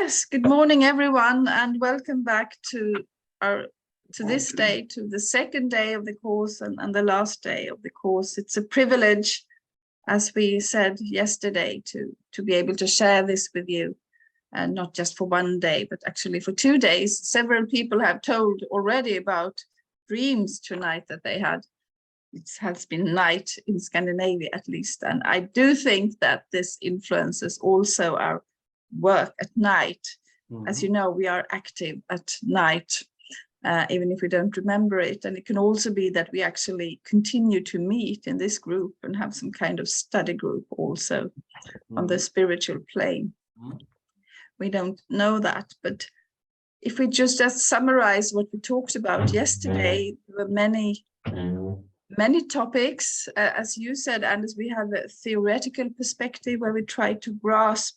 Yes, good morning, everyone, and welcome back to this day, to the second day of the course and the last day of the course. It's a privilege, as we said yesterday, to be able to share this with you, and not just for one day, but actually for 2 days. Several people have told already about dreams tonight that they had. It has been night in Scandinavia, at least, and I do think that this influences also our work at night. As you know, we are active at night, even if we don't remember it. And it can also be that we actually continue to meet in this group and have some kind of study group also on the spiritual plane. We don't know that, but if we just summarize what we talked about yesterday, there were many topics, as you said, and as we have a theoretical perspective where we try to grasp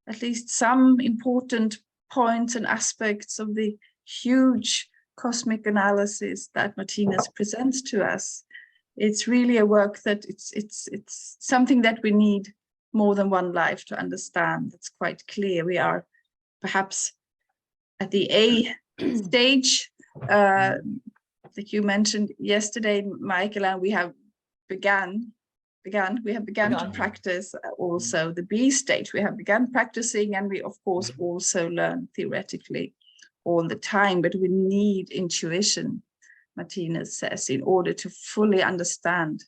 at least some important points and aspects of the huge cosmic analysis that Martinus presents to us. It's really a work that it's something that we need more than one life to understand. It's quite clear. We are perhaps at the A stage, like you mentioned yesterday, Michael, and we have begun to practice also the B stage. We have begun practicing, and we of course also learn theoretically all the time, but we need intuition, Martinus says, in order to fully understand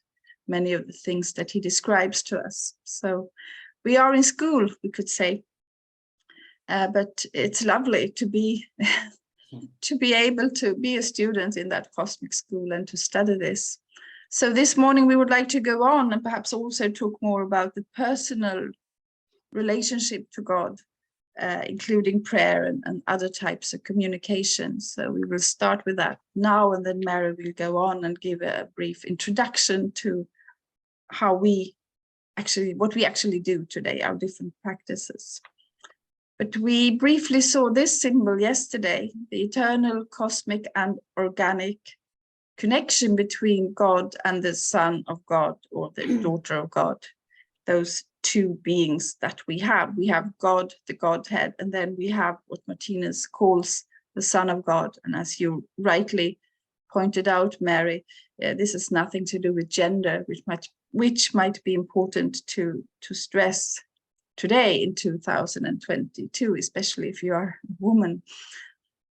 many of the things that he describes to us. So we are in school, we could say, but it's lovely to be to be able to be a student in that cosmic school and to study this. So this morning we would like to go on and perhaps also talk more about the personal relationship to God, including prayer and other types of communication. So we will start with that now, and then Mary will go on and give a brief introduction to how what we actually do today, our different practices. But we briefly saw this symbol yesterday, the eternal, cosmic and organic connection between God and the Son of God, or the daughter of God, those two beings that we have. We have God, the Godhead, and then we have what Martinus calls the Son of God. And as you rightly pointed out, Mary, this has nothing to do with gender, which might be important to stress today in 2022, especially if you are a woman,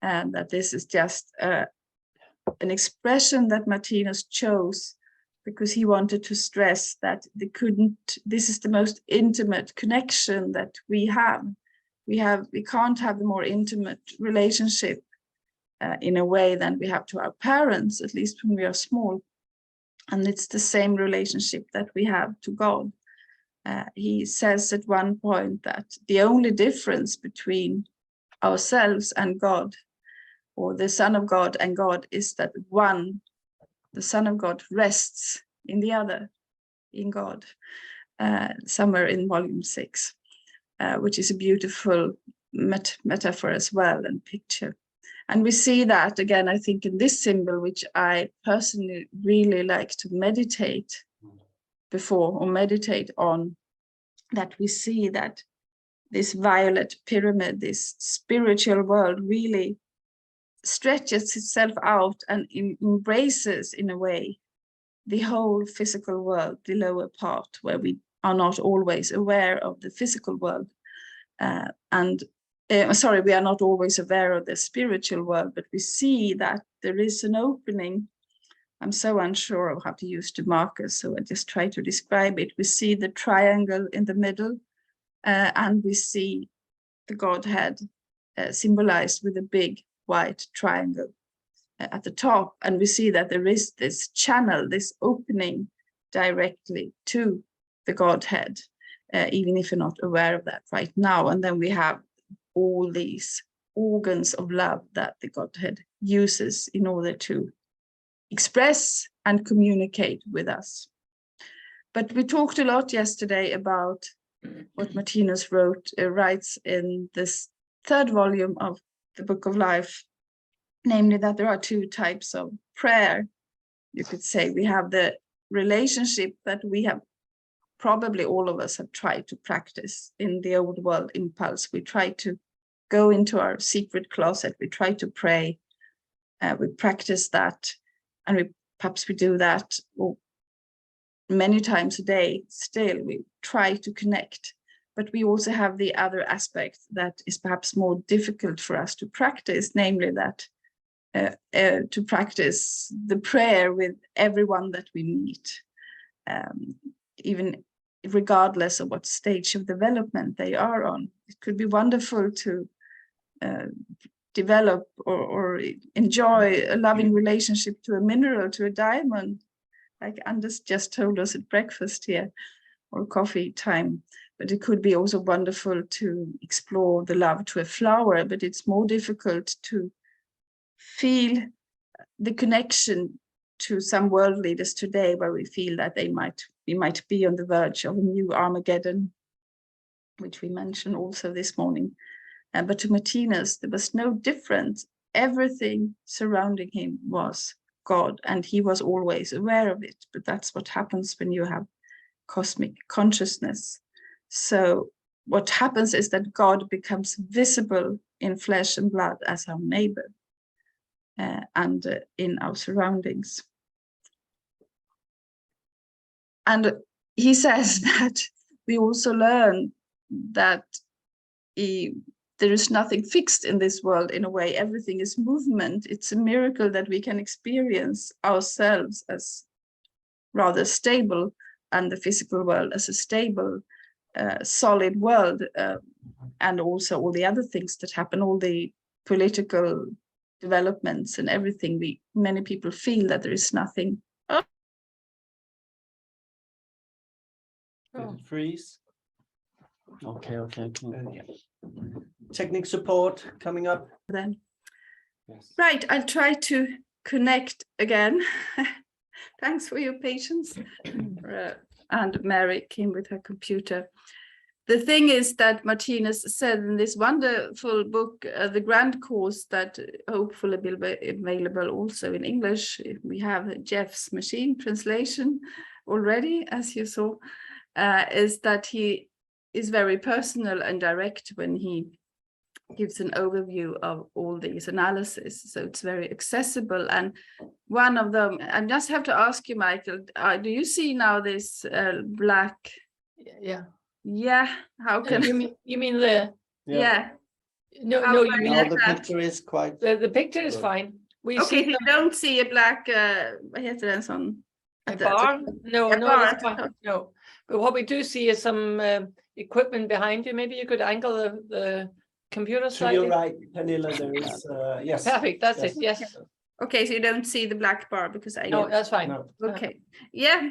and that this is just an expression that Martinus chose because he wanted to stress that this is the most intimate connection that we have. We can't have a more intimate relationship in a way than we have to our parents, at least when we are small. And it's the same relationship that we have to God. He says at one point that the only difference between ourselves and God, or the Son of God and God, is that one, the Son of God, rests in the other, in God, somewhere in volume 6, which is a beautiful metaphor as well and picture. And we see that again, I think, in this symbol, which I personally really like to meditate on, that we see that this violet pyramid, this spiritual world, really stretches itself out and embraces, in a way, the whole physical world, the lower part, where we are not always aware of the physical world. We are not always aware of the spiritual world, but we see that there is an opening. I'm so unsure of how to use the markers, so I just try to describe it. We see the triangle in the middle, and we see the Godhead symbolized with a big white triangle at the top, and we see that there is this channel, this opening directly to the Godhead, even if you're not aware of that right now. And then we have all these organs of love that the Godhead uses in order to express and communicate with us. But we talked a lot yesterday about what Martinus writes in this third volume of the Book of Life, namely that there are two types of prayer. You could say we have the relationship that we have, probably all of us have tried to practice in the old world impulse. We try to go into our secret closet, we try to pray, we practice that, and perhaps we do that many times a day. Still, we try to connect, but we also have the other aspect that is perhaps more difficult for us to practice, namely that to practice the prayer with everyone that we meet, even regardless of what stage of development they are on. It could be wonderful to develop or enjoy a loving relationship to a mineral, to a diamond, like Anders just told us at breakfast here, or coffee time. But it could be also wonderful to explore the love to a flower, but it's more difficult to feel the connection to some world leaders today, where we feel that we might be on the verge of a new Armageddon, which we mentioned also this morning. But to Martinus, there was no difference. Everything surrounding him was God, and he was always aware of it. But that's what happens when you have cosmic consciousness. So what happens is that God becomes visible in flesh and blood as our neighbor and in our surroundings. And he says that we also learn that there is nothing fixed in this world. In a way, everything is movement. It's a miracle that we can experience ourselves as rather stable, and the physical world as a stable, solid world, and also all the other things that happen, all the political developments and everything. Many people feel that there is nothing. Did it freeze? Okay. Technical support coming up. Then, yes. Right, I'll try to connect again. Thanks for your patience. And Mary came with her computer. The thing is that Martinus said in this wonderful book, The Grand Course, that hopefully will be available also in English. We have Jeff's machine translation already, as you saw, is that he is very personal and direct when he gives an overview of all these analyses. So it's very accessible. And one of them, I just have to ask you, Michael, do you see now this black? Yeah. Yeah. How can you mean the? Yeah. No, How no, you mean Now the picture is quite. the picture is fine. We okay, see so you don't see a black vad heter den sån? a bar. No, a no, bar. that's fine. No. But what we do see is some equipment behind you. Maybe you could angle the computer To slightly. your right, Pernilla, there is yes. Perfect. That's it. Yes. Okay, so you don't see the black bar because I No, that's fine. No. okay. Yeah.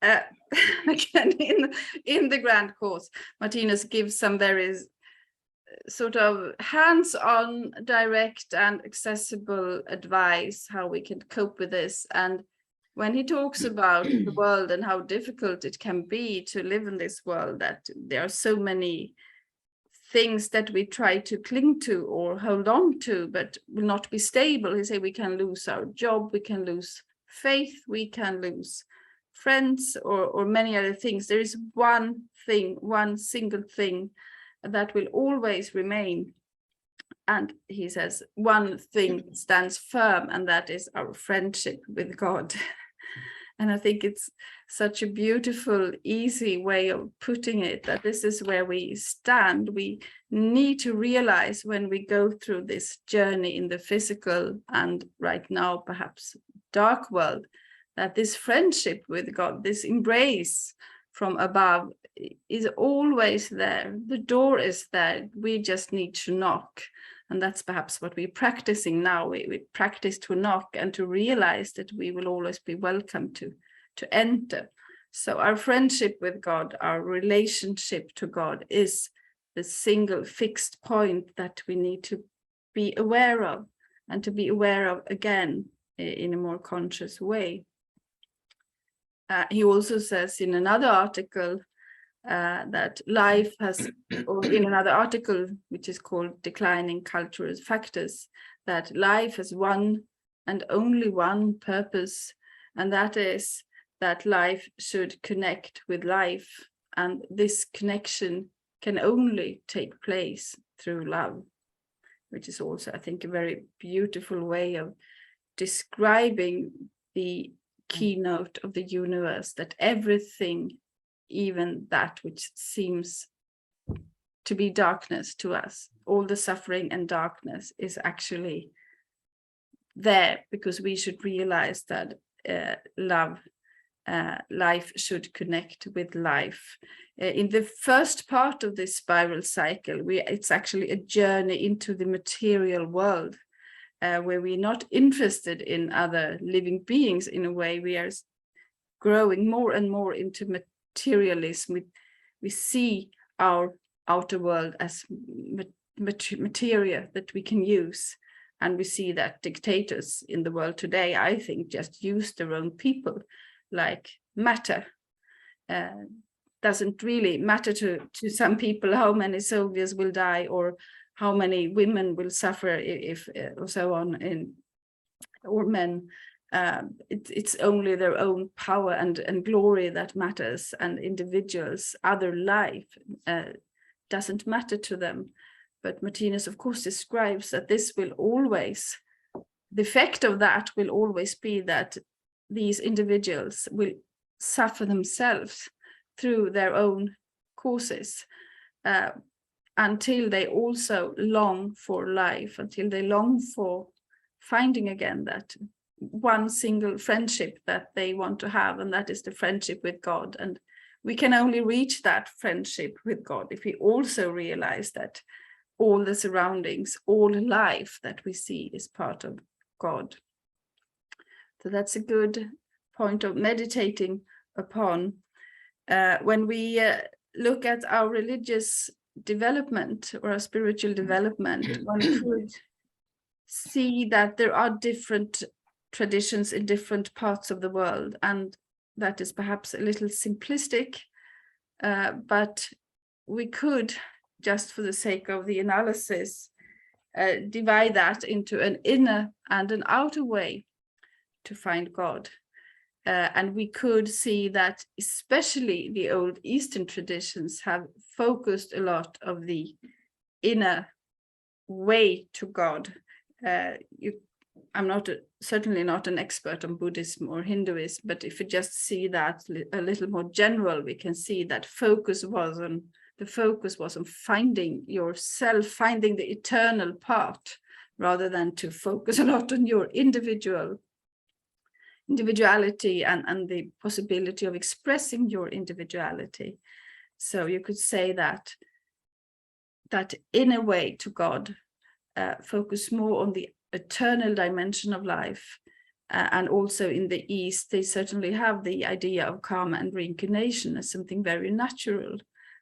Again, in the Grand Course, Martinus gives some very sort of hands-on, direct and accessible advice how we can cope with this. And when he talks about the world and how difficult it can be to live in this world, that there are so many things that we try to cling to or hold on to, but will not be stable. He says we can lose our job, we can lose faith, we can lose friends, or many other things. There is one thing, one single thing that will always remain. And he says one thing stands firm, and that is our friendship with God. And I think it's such a beautiful, easy way of putting it, that this is where we stand. We need to realize when we go through this journey in the physical and right now perhaps dark world, that this friendship with God, this embrace from above is always there. The door is there. We just need to knock. And that's perhaps what we're practicing now. We practice to knock and to realize that we will always be welcome to enter. So our friendship with God, our relationship to God, is the single fixed point that we need to be aware of, and to be aware of again in a more conscious way. He also says in another article that life has, or in another article which is called Declining Cultural Factors, that life has one and only one purpose, and that is that life should connect with life, and this connection can only take place through love. which is also, I think, a very beautiful way of describing the keynote of the universe, that everything, even that which seems to be darkness to us, all the suffering and darkness is actually there, because we should realize that life should connect with life. In the first part of this spiral cycle, it's actually a journey into the material world, where we're not interested in other living beings. In a way, we are growing more and more into materialism. We see our outer world as material that we can use. And we see that dictators in the world today, I think, just use their own people like matter. Doesn't really matter to some people how many soldiers will die or how many women will suffer if or so on, or men. It's only their own power and glory that matters, and individuals, other life doesn't matter to them. But Martinus, of course, describes that this will always, the effect of that will always be that these individuals will suffer themselves through their own causes, until they also long for life, until they long for finding again that one single friendship that they want to have, and that is the friendship with God. And we can only reach that friendship with God if we also realize that all the surroundings, all life that we see is part of God. So that's a good point of meditating upon. When we look at our religious development or our spiritual development, one could see that there are different traditions in different parts of the world, and that is perhaps a little simplistic, but we could, just for the sake of the analysis, divide that into an inner and an outer way to find God. And we could see that especially the old Eastern traditions have focused a lot of the inner way to God. I'm certainly not an expert on Buddhism or Hinduism, but if you just see that a little more general, we can see that the focus was on finding yourself, finding the eternal part, rather than to focus a lot on your individuality and the possibility of expressing your individuality. So you could say that inner way to God focus more on the eternal dimension of life, and also in the East they certainly have the idea of karma and reincarnation as something very natural.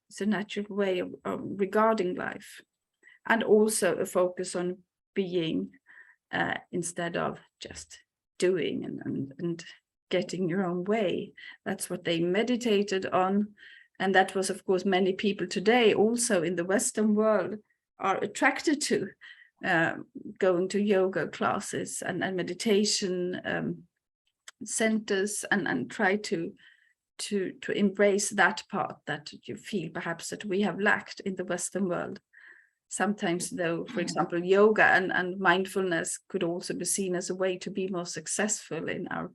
It's a natural way of regarding life, and also a focus on being instead of just doing and getting your own way. That's what they meditated on, and that was, of course, many people today also in the Western world are attracted to, going to yoga classes and meditation centers, and try to embrace that part that you feel perhaps that we have lacked in the Western world. Sometimes, though, for example, yoga and mindfulness could also be seen as a way to be more successful in our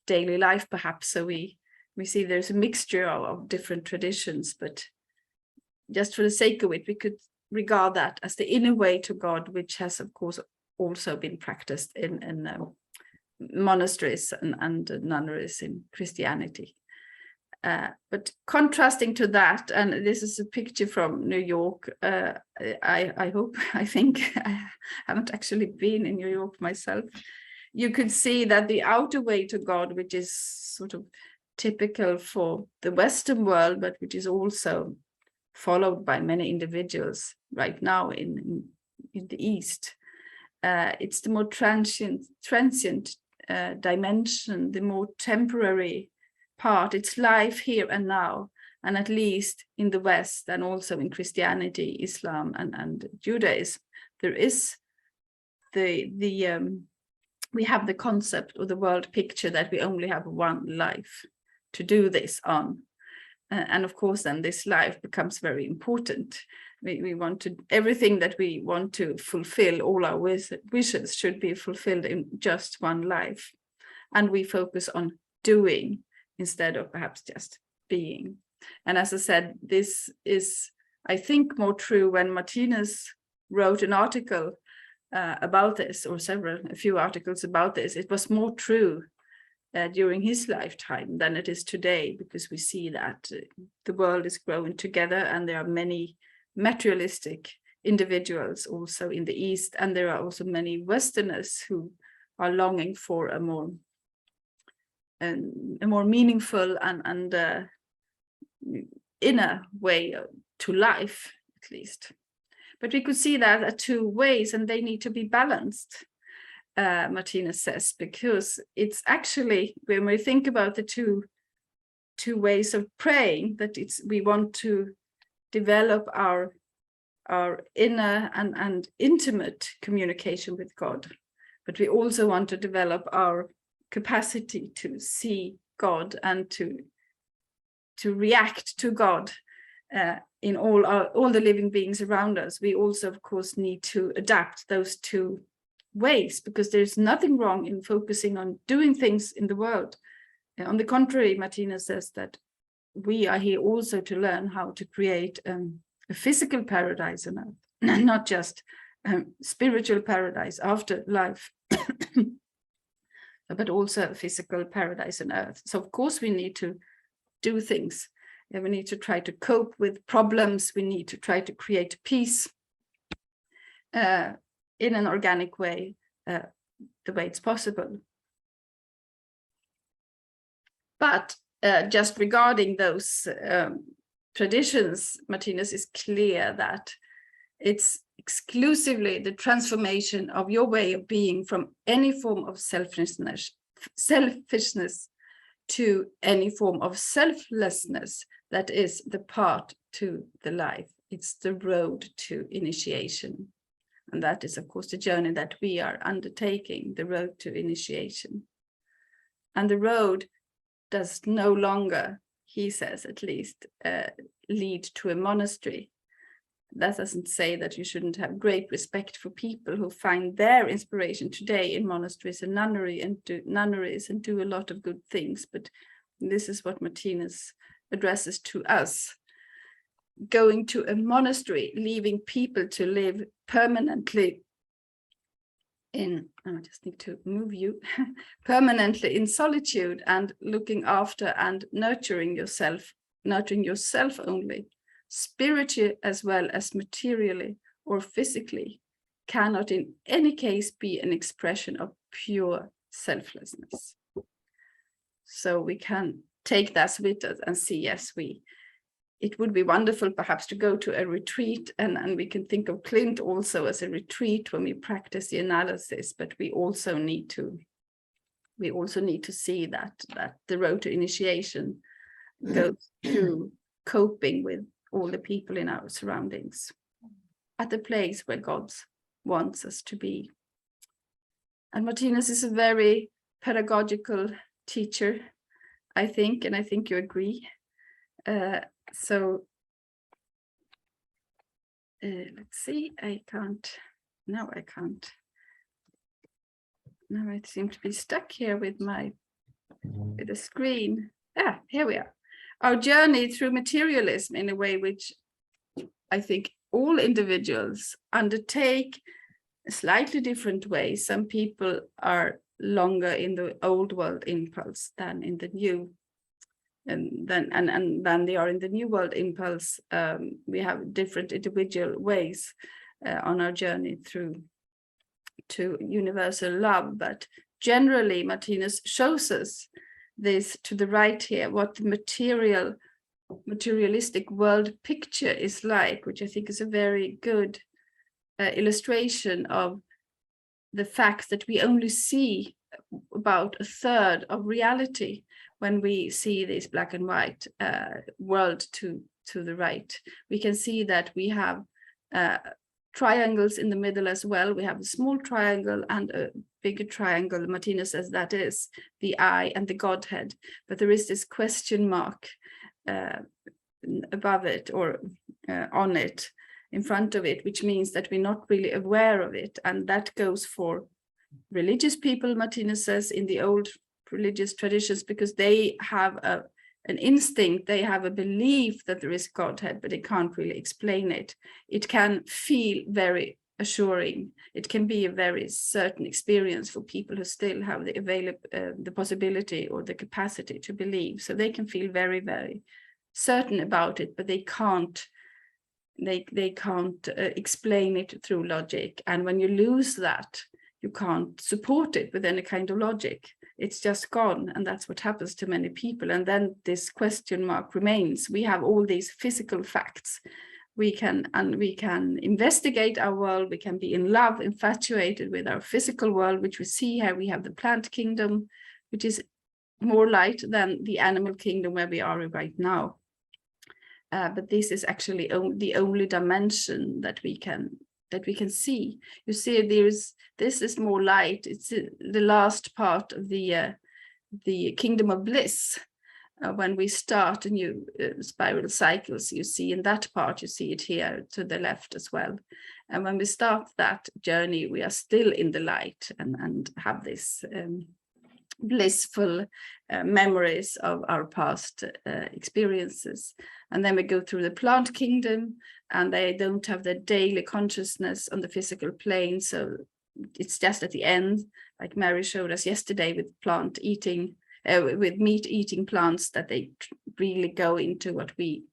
daily life, perhaps. So we see there's a mixture of different traditions, but just for the sake of it, we could regard that as the inner way to God, which has, of course, also been practiced in monasteries and nunneries in Christianity. But contrasting to that, and this is a picture from New York. I think I haven't actually been in New York myself. You could see that the outer way to God, which is sort of typical for the Western world, but which is also followed by many individuals right now in the East. It's the more transient dimension, the more temporary part. It's life here and now, and at least in the West, and also in Christianity, Islam, and Judaism, there is we have the concept or the world picture that we only have one life to do this on. And of course, then this life becomes very important. We want to, everything that we want to fulfill, all our wishes should be fulfilled in just one life. And we focus on doing instead of perhaps just being. And as I said, this is, I think, more true when Martinus wrote an article about this, or a few articles about this. It was more true during his lifetime than it is today, because we see that the world is growing together, and there are many materialistic individuals also in the East, and there are also many Westerners who are longing for a more meaningful and inner way to life, at least. But we could see that are two ways, and they need to be balanced, Martinus says, because it's actually, when we think about the two ways of praying, that we want to develop our inner and intimate communication with God, but we also want to develop our capacity to see God and to react to God in all the living beings around us. We also, of course, need to adapt those two ways, because there's nothing wrong in focusing on doing things in the world. On the contrary, Martinus says that we are here also to learn how to create a physical paradise on earth, not just spiritual paradise after life, but also a physical paradise on earth. So of course we need to do things. We need to try to cope with problems. We need to try to create peace in an organic way, the way it's possible. But just regarding those traditions, Martinus is clear that it's exclusively the transformation of your way of being from any form of selfishness to any form of selflessness that is the path to the life. It's the road to initiation. And that is, of course, the journey that we are undertaking, the road to initiation. And the road does no longer, he says at least, lead to a monastery. That doesn't say that you shouldn't have great respect for people who find their inspiration today in monasteries and nunneries and do a lot of good things. But this is what Martinus addresses to us. Going to a monastery, leaving people to live permanently in, I just need to move you, permanently in solitude and looking after and nurturing yourself only, spiritually as well as materially or physically, cannot in any case be an expression of pure selflessness. So we can take that with us and see, yes, it would be wonderful perhaps to go to a retreat, and we can think of Klint also as a retreat when we practice the analysis, but we also need to see that the road to initiation goes through coping with all the people in our surroundings at the place where God wants us to be. And Martinus is a very pedagogical teacher, I think, and I think you agree. So let's see, I can't. Now I seem to be stuck here with the screen. Here we are. Our journey through materialism in a way which I think all individuals undertake a slightly different way. Some people are longer in the old world impulse than in the new. And then they are in the new world impulse. We have different individual ways on our journey through to universal love, but generally Martinus shows us this to the right here, what the materialistic world picture is like, which I think is a very good illustration of the fact that we only see about a third of reality when we see this black and white world to the right. We can see that we have triangles in the middle as well. We have a small triangle and a bigger triangle. Martinus says that is the I and the Godhead, but there is this question mark above it or on it. in front of it, which means that we're not really aware of it. And that goes for religious people, Martinus says, in the old religious traditions, because they have an instinct, they have a belief that there is Godhead, but they can't really explain it. It can feel very assuring. It can be a very certain experience for people who still have the possibility or the capacity to believe. So they can feel very, very certain about it, but they can't explain it through logic. And when you lose that, you can't support it with any kind of logic. It's just gone, and that's what happens to many people. And then this question mark remains. We have all these physical facts. We can investigate our world. We can be in love, infatuated with our physical world, which we see here. We have the plant kingdom, which is more light than the animal kingdom where we are right now. But this is actually the only dimension that we can see. You see, this is more light. It's the last part of the kingdom of bliss. When we start a new spiral cycles, you see in that part, you see it here to the left as well. And when we start that journey, we are still in the light and have this blissful memories of our past experiences. And then we go through the plant kingdom, and they don't have the daily consciousness on the physical plane. So it's just at the end, like Mary showed us yesterday with with meat eating plants, that they really go into what we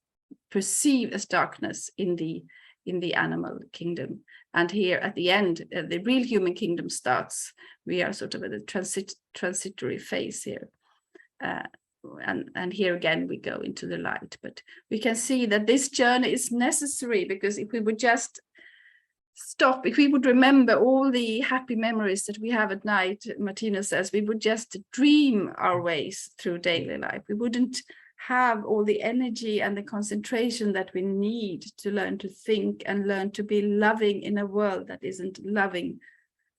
perceive as darkness in the animal kingdom. And here at the end, the real human kingdom starts. We are sort of at a transitory phase here. And here again, we go into the light. But we can see that this journey is necessary, because if we would just stop, if we would remember all the happy memories that we have at night, Martinus says, we would just dream our ways through daily life. We wouldn't have all the energy and the concentration that we need to learn to think and learn to be loving in a world that isn't loving,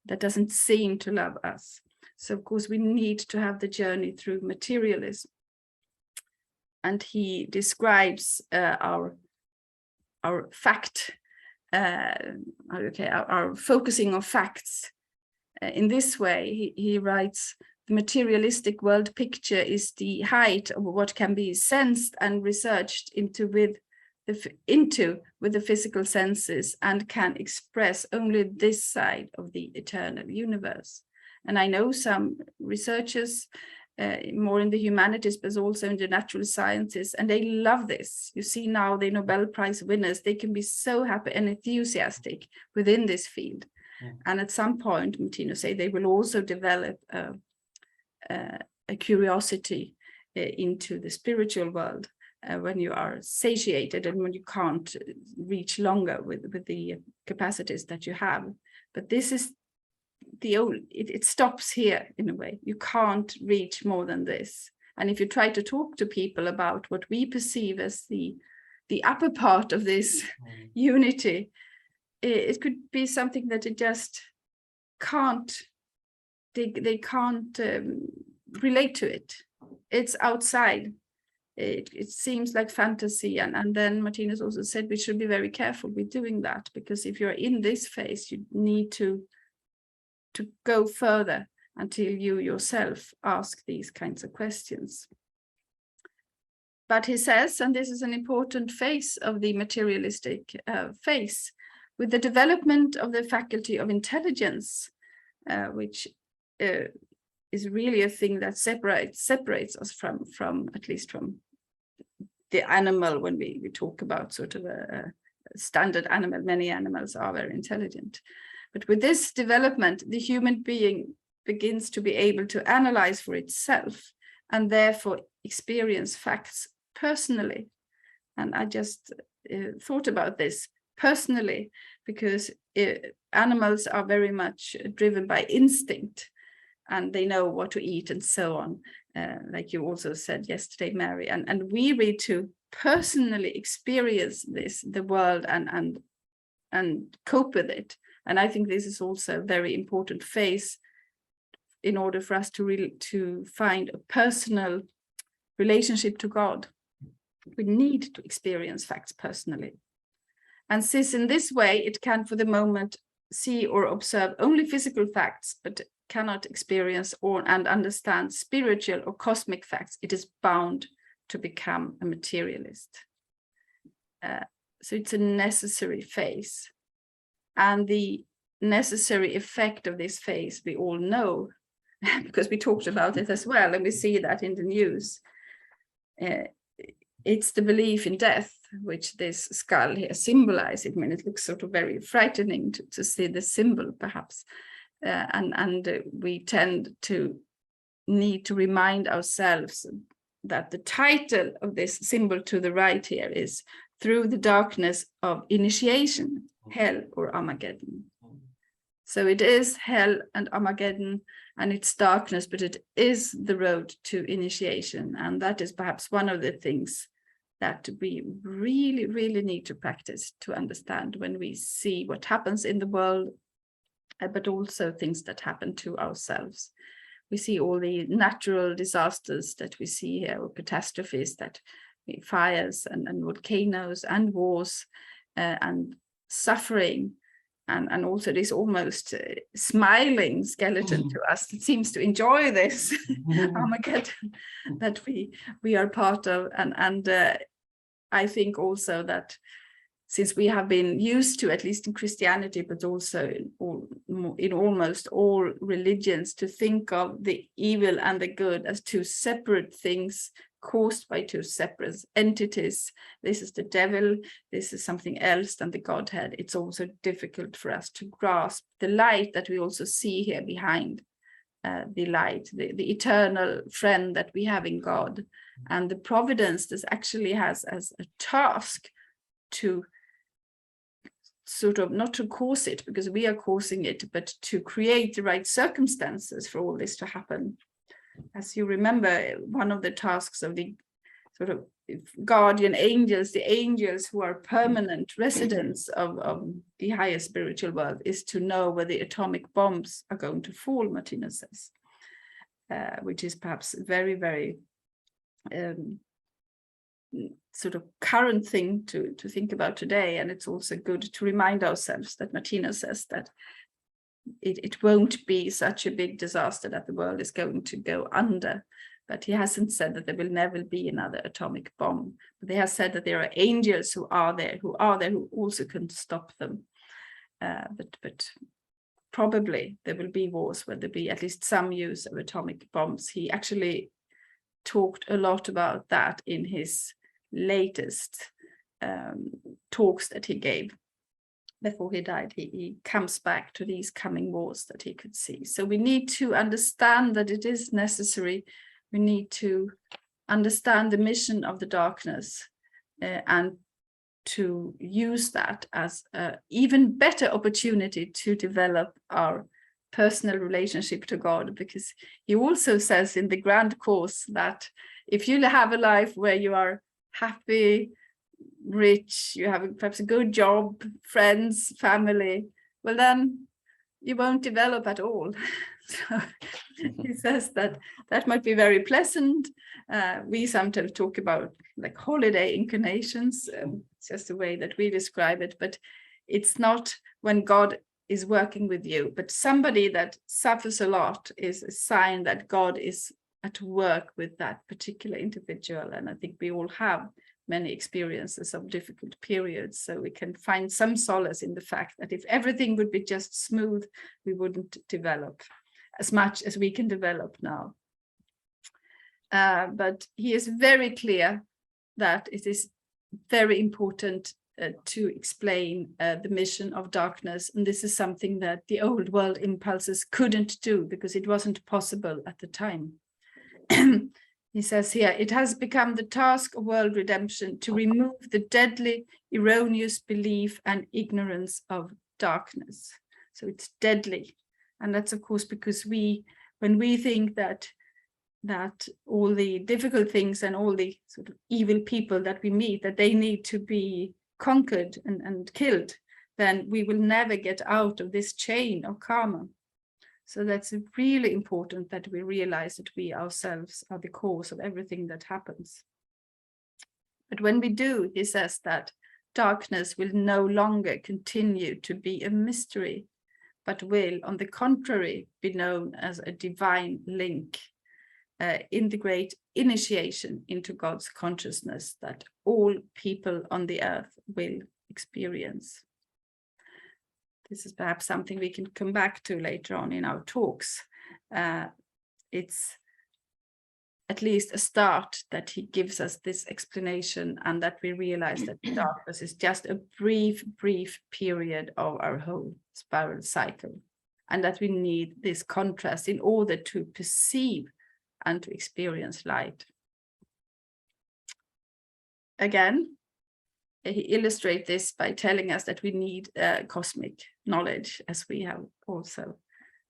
that doesn't seem to love us. So of course we need to have the journey through materialism. And he describes our fact, our focusing on facts in this way. He writes, the materialistic world picture is the height of what can be sensed and researched into with the physical senses, and can express only this side of the eternal universe. And I know some researchers more in the humanities, but also in the natural sciences, and they love this. You see now the Nobel Prize winners, they can be so happy and enthusiastic within this field. And at some point, Martinus say, they will also develop a curiosity into the spiritual world when you are satiated and when you can't reach longer with the capacities that you have. But this is it stops here in a way. You can't reach more than this. And if you try to talk to people about what we perceive as the upper part of this unity, it could be something that it just can't, they can't relate to it. It's outside. It seems like fantasy. And then Martinus also said we should be very careful with doing that, because if you're in this phase, you need to go further until you yourself ask these kinds of questions. But he says, and this is an important phase of the materialistic phase, with the development of the faculty of intelligence, which is really a thing that separates us from at least from the animal. When we talk about sort of a standard animal, many animals are very intelligent. But with this development, the human being begins to be able to analyze for itself and therefore experience facts personally. And I just thought about this personally, because animals are very much driven by instinct, and they know what to eat and so on, like you also said yesterday, Mary. And we need to personally experience the world and cope with it. And I think this is also a very important phase in order for us to find a personal relationship to God. We need to experience facts personally. And since in this way it can for the moment see or observe only physical facts, but cannot experience and understand spiritual or cosmic facts, it is bound to become a materialist. So it's a necessary phase. And the necessary effect of this phase we all know, because we talked about it as well, and we see that in the news. It's the belief in death, which this skull here symbolizes. I mean, it looks sort of very frightening to see the symbol, perhaps. And we tend to need to remind ourselves that the title of this symbol to the right here is Through the Darkness of Initiation, Hell or Armageddon. So it is hell and Armageddon, and it's darkness, but it is the road to initiation. And that is perhaps one of the things that we really, really need to practice to understand when we see what happens in the world, but also things that happen to ourselves. We see all the natural disasters that we see here, or catastrophes, that fires and volcanoes and wars and suffering, and also this almost smiling skeleton to us that seems to enjoy this Armageddon that we are part of. And I think also that since we have been used to, at least in Christianity, but also in almost all religions, to think of the evil and the good as two separate things caused by two separate entities. This is the devil, this is something else than the Godhead. It's also difficult for us to grasp the light that we also see here behind the light, the eternal friend that we have in God, and the providence that actually has as a task to sort of not to cause it, because we are causing it, but to create the right circumstances for all this to happen. As you remember, one of the tasks of the sort of guardian angels, the angels who are permanent residents of the higher spiritual world, is to know where the atomic bombs are going to fall, Martinus says, which is perhaps very, very sort of current thing to think about today. And it's also good to remind ourselves that Martinus says that it won't be such a big disaster that the world is going to go under. But he hasn't said that there will never be another atomic bomb. But he has said that there are angels who are there who also can stop them. But probably there will be wars where there be at least some use of atomic bombs. He actually talked a lot about that in his latest talks that he gave before he died. He comes back to these coming wars that he could see. So we need to understand that it is necessary. We need to understand the mission of the darkness and to use that as an even better opportunity to develop our personal relationship to God, because he also says in the grand course that if you have a life where you are happy, rich, you have perhaps a good job, friends, family, well then you won't develop at all. So he says that might be very pleasant. We sometimes talk about like holiday inclinations. It's just the way that we describe it, but it's not when God is working with you. But somebody that suffers a lot is a sign that God is at work with that particular individual. And I think we all have many experiences of difficult periods, so we can find some solace in the fact that if everything would be just smooth, we wouldn't develop as much as we can develop now. But he is very clear that it is very important to explain the mission of darkness, and this is something that the old world impulses couldn't do because it wasn't possible at the time. He says here, it has become the task of world redemption to remove the deadly, erroneous belief and ignorance of darkness. So it's deadly. And that's, of course, because when we think that all the difficult things and all the sort of evil people that we meet, that they need to be conquered and killed, then we will never get out of this chain of karma. So that's really important that we realize that we ourselves are the cause of everything that happens. But when we do, he says that darkness will no longer continue to be a mystery, but will, on the contrary, be known as a divine link in the great initiation into God's consciousness that all people on the earth will experience. This is perhaps something we can come back to later on in our talks. It's at least a start that he gives us this explanation, and that we realize that darkness is just a brief period of our whole spiral cycle, and that we need this contrast in order to perceive and to experience light. Again, he illustrates this by telling us that we need cosmic knowledge, as we have also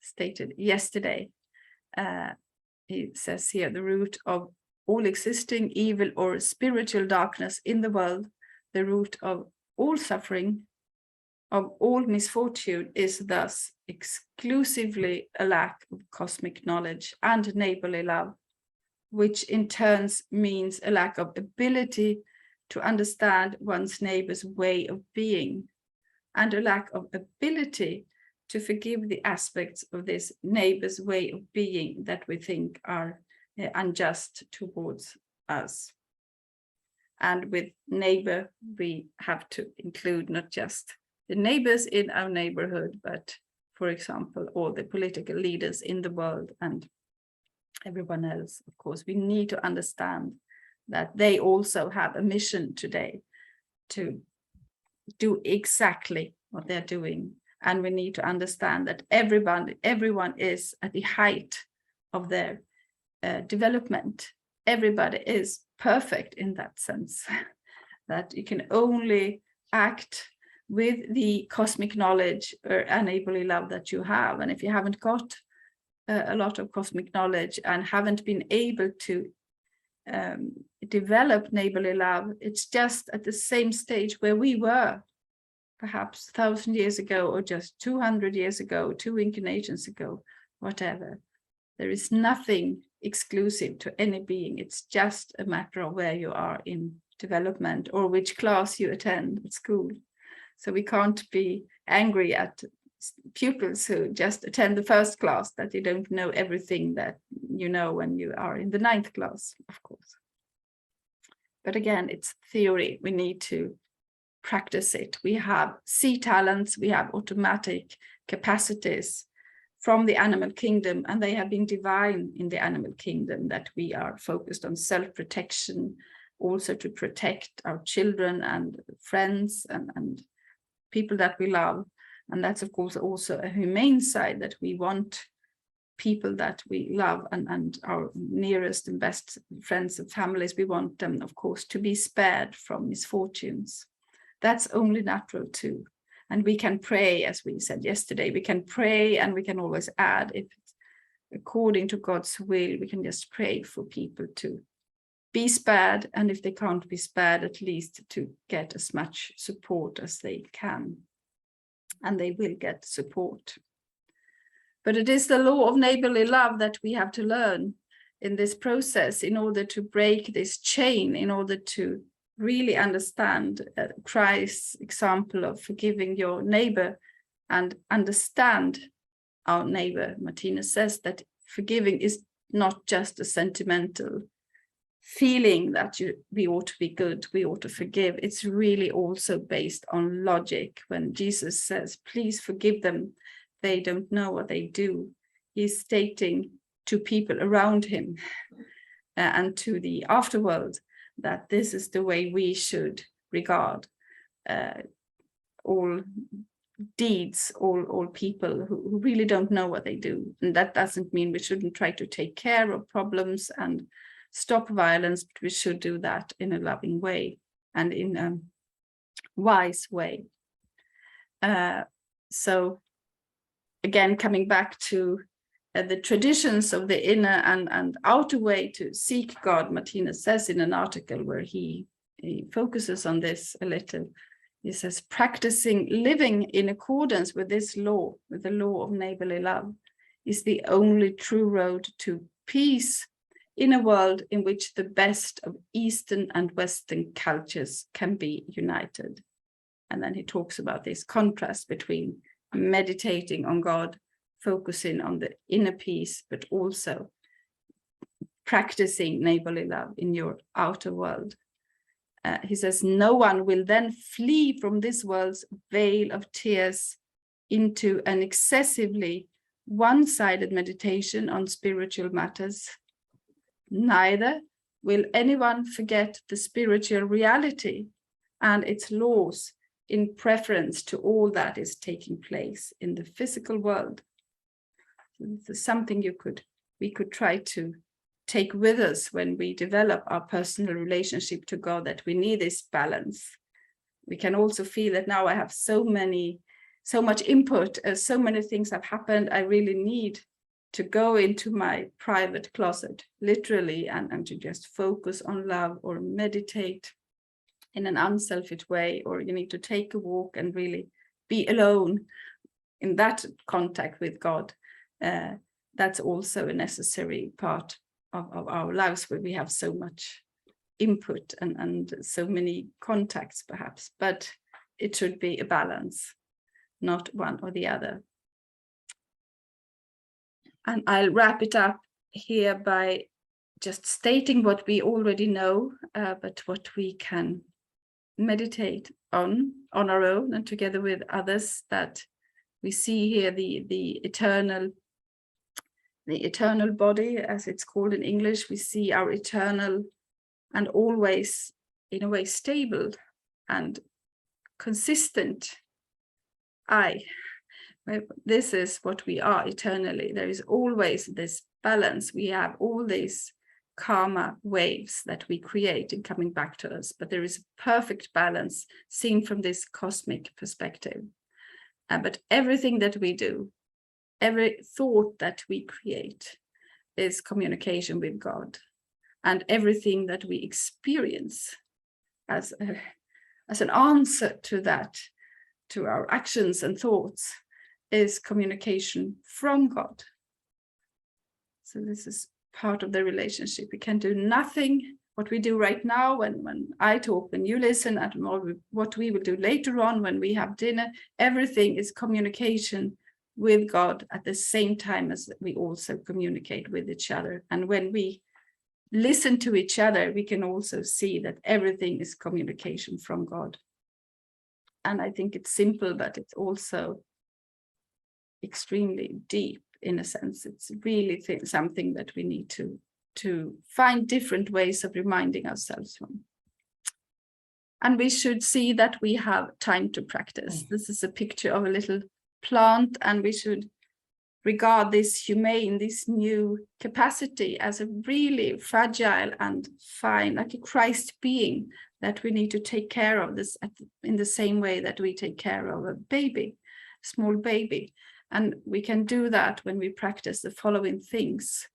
stated yesterday. He says here, the root of all existing evil or spiritual darkness in the world, the root of all suffering, of all misfortune, is thus exclusively a lack of cosmic knowledge and neighborly love, which in turn means a lack of ability to understand one's neighbor's way of being, and a lack of ability to forgive the aspects of this neighbor's way of being that we think are unjust towards us. And with neighbor, we have to include not just the neighbors in our neighborhood, but, for example, all the political leaders in the world and everyone else. Of course, we need to understand that they also have a mission today to do exactly what they're doing. And we need to understand that everyone is at the height of their development. Everybody is perfect in that sense, that you can only act with the cosmic knowledge or neighborly love that you have. And if you haven't got a lot of cosmic knowledge and haven't been able to develop neighborly love, it's just at the same stage where we were perhaps 1,000 years ago, or just 200 years ago, 2 incarnations ago, whatever. There is nothing exclusive to any being. It's just a matter of where you are in development or which class you attend at school. So we can't be angry at pupils who just attend the first class that they don't know everything that you know when you are in the 9th class, of course. But again, it's theory. We need to practice it. We have sea talents, we have automatic capacities from the animal kingdom, and they have been divine in the animal kingdom, that we are focused on self-protection, also to protect our children and friends and people that we love. And that's, of course, also a humane side, that we want people that we love and our nearest and best friends and families, we want them, of course, to be spared from misfortunes. That's only natural too. And we can pray, as we said yesterday, we can pray, and we can always add, if it's according to God's will, we can just pray for people to be spared, and if they can't be spared, at least to get as much support as they can. And they will get support. But it is the law of neighborly love that we have to learn in this process in order to break this chain, in order to really understand Christ's example of forgiving your neighbor and understand our neighbor. Martinus says that forgiving is not just a sentimental feeling that we ought to be good, we ought to forgive. It's really also based on logic. When Jesus says, please forgive them, they don't know what they do, he's stating to people around him and to the afterworld that this is the way we should regard all deeds, all people who really don't know what they do. And that doesn't mean we shouldn't try to take care of problems and stop violence, but we should do that in a loving way and in a wise way. So again, coming back to the traditions of the inner and outer way to seek God, Martinus says in an article where he focuses on this a little. He says, practicing living in accordance with this law, with the law of neighborly love, is the only true road to peace in a world in which the best of Eastern and Western cultures can be united. And then he talks about this contrast between meditating on God, focusing on the inner peace, but also practicing neighborly love in your outer world. He says, no one will then flee from this world's veil of tears into an excessively one-sided meditation on spiritual matters. Neither will anyone forget the spiritual reality and its laws in preference to all that is taking place in the physical world. This is something we could try to take with us when we develop our personal relationship to God, that we need this balance. We can also feel that now I have so much input, so many things have happened. I really need to go into my private closet, literally, and to just focus on love or meditate in an unselfish way, or you need to take a walk and really be alone in that contact with God. That's also a necessary part of our lives, where we have so much input and so many contacts perhaps, but it should be a balance, not one or the other. And I'll wrap it up here by just stating what we already know, but what we can meditate on our own and together with others, that we see here the eternal body, as it's called in English. We see our eternal and always, in a way, stable and consistent I. This is what we are eternally. There is always this balance. We have all these karma waves that we create in coming back to us, but there is a perfect balance seen from this cosmic perspective. But everything that we do, every thought that we create, is communication with God, and everything that we experience as an answer to that, to our actions and thoughts, is communication from God. So this is part of the relationship. We can do nothing. What we do right now, when I talk, when you listen, and what we will do later on when we have dinner, everything is communication with God at the same time as we also communicate with each other. And when we listen to each other, we can also see that everything is communication from God. And I think it's simple, but it's also extremely deep in a sense. It's really something that we need to find different ways of reminding ourselves from. And we should see that we have time to practice. This is a picture of a little plant, and we should regard this humane, this new capacity, as a really fragile and fine, like a Christ being that we need to take care of this in the same way that we take care of a baby, small baby. And we can do that when we practice the following things.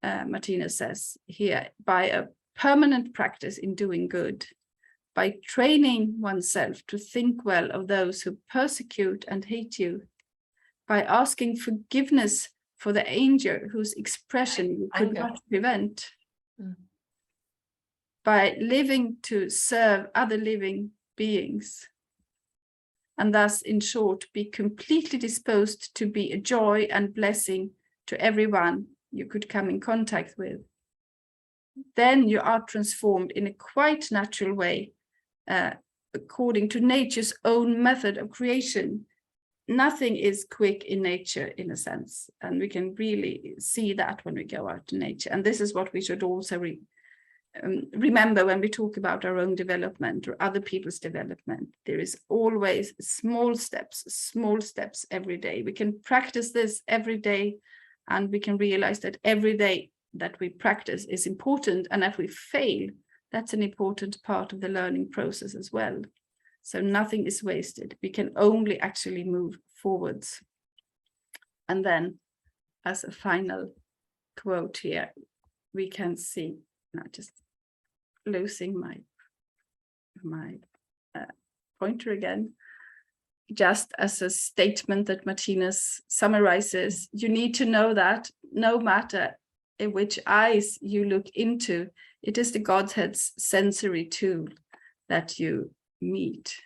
Martinus says here, by a permanent practice in doing good, by training oneself to think well of those who persecute and hate you, by asking forgiveness for the anger whose expression you could not prevent, by living to serve other living beings, and thus, in short, be completely disposed to be a joy and blessing to everyone you could come in contact with. Then you are transformed in a quite natural way, according to nature's own method of creation. Nothing is quick in nature, in a sense, and we can really see that when we go out to nature. And this is what we should also remember when we talk about our own development or other people's development. There is always small steps every day. We can practice this every day, and we can realize that every day that we practice is important, and if we fail, that's an important part of the learning process as well. So nothing is wasted. We can only actually move forwards. And then, as a final quote here, we can see, now just losing my pointer again, just as a statement that Martinus summarizes, you need to know that no matter in which eyes you look into, it is the Godhead's sensory tool that you meet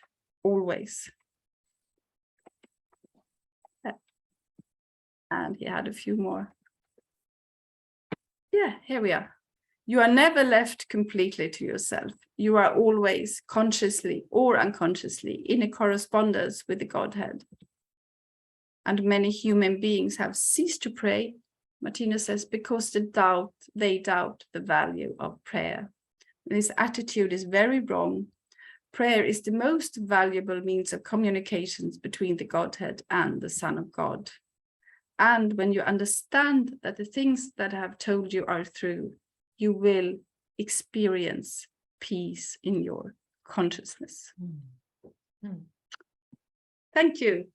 always. And he had a few more. Yeah, here we are. You are never left completely to yourself. You are always, consciously or unconsciously, in a correspondence with the Godhead. And many human beings have ceased to pray, Martinus says, because they doubt the value of prayer. This attitude is very wrong. Prayer is the most valuable means of communications between the Godhead and the Son of God. And when you understand that the things that I have told you are true, you will experience peace in your consciousness. Thank you.